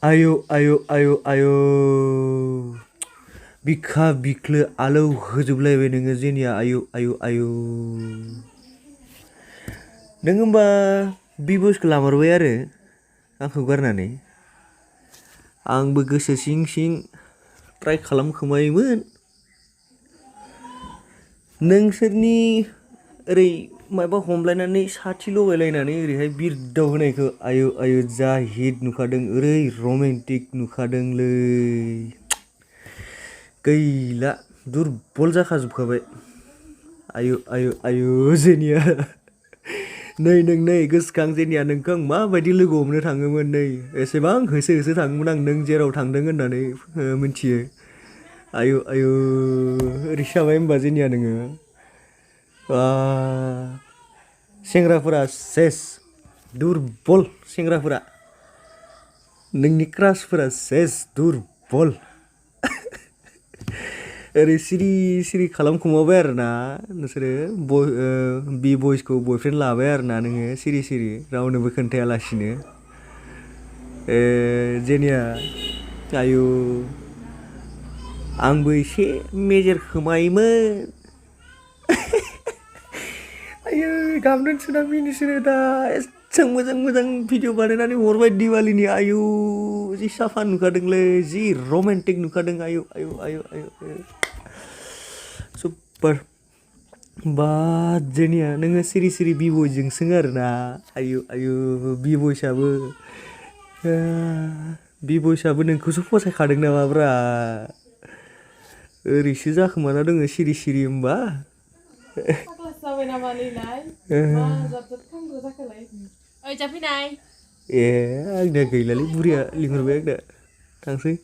आयौ आयौ आयौ आयौ बिखा बिख्लो आलौ होजोबलायबाय नोङो जेनिया आयौ आयौ आयौ नों होमबा बिबसखौ लामारबाय आरो आंखौ गारनानै आंबो गोसो सिं सिं ट्राइ खालामखोमायोमोन नोंसोरनि ओरै माबा हमलायनानै साथि लगायलायनानै ओरैहाय बिरदाव होनायखौ आयौ आयौ जा हिट नुखादों ओरै रमेन्टिक नुखादोंलै गैला दुरबल जाखाजोबखाबाय आयु आयु आयु जेनिया नै नों नै गोसोखां जेनिया नोंखौ आं माबायदि लोगो हमनो थाङोमोन नै एसेबां होसो होसो थाङोमोन आं नों जेराव थांदों होननानै मिथियो आयु आयु ओरैसो जाबाय होमबा जेनिया नोङो सेंग्राफोरा सेस दुरबल सेंग्राफोरा नोंनि क्रासफोरा सेस दुरबल ओरै सिरि सिरि खालामखुमाबाय आरोना नोंसोरो बि बयसखौ बयफ्रेन्ड लाबाय आरोना नोङो सिरि सिरि रावनोबो खोन्थायालासिनो जेनिया आयु आंबो एसे मेजेर खोमायोमोन आयु गाबनोसो ना मिनिसोनो दा एसेबां मोजां मोजां भिडिअ बानायनानै हरबाय दिवालीनि आयु जि साफा नुखादोंलै जि रमेन्टिक नुखादों आयु आयु आयु आयु आयु सुपार बा जेनिया नोङो सिरि सिरि बिबयजों सों आरोना आयु आयु बिबयसाबो नोंखौसो फसायखादों नामाब्रा ओरैसो जाखोमाना दोङो सिरि सिरि होमबा ए आंना गैलालै बुरिया लिंहरबाय आंना थांसै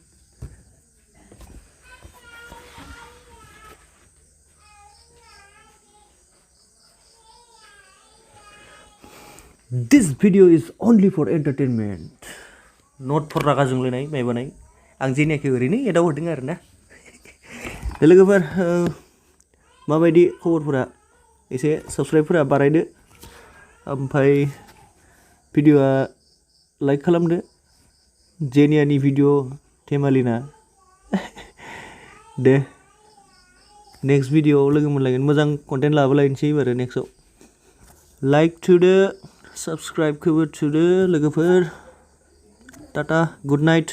This video is only for entertainment, not for रागा जोंलायनाय मायबानाय आं जेनियाखौ ओरैनो एदाव हरदों आरोना लोगोफोर माबायदि खबरफोरा एसे साबस्क्राइबफोरा बारायदो ओमफ्राय भिडिअआ लाइक खालामदो जेनियानि भिडिअ धेमालिना दे नेक्स्ट भिडिअआव लोगो मोनलायगोन मोजां कन्टेन्ट लाबोलायनोसै एबारो नेक्स्टआव लाइक थुदो साबस्क्राइबखौबो थुदो लोगोफोर टाटा गुड नाइट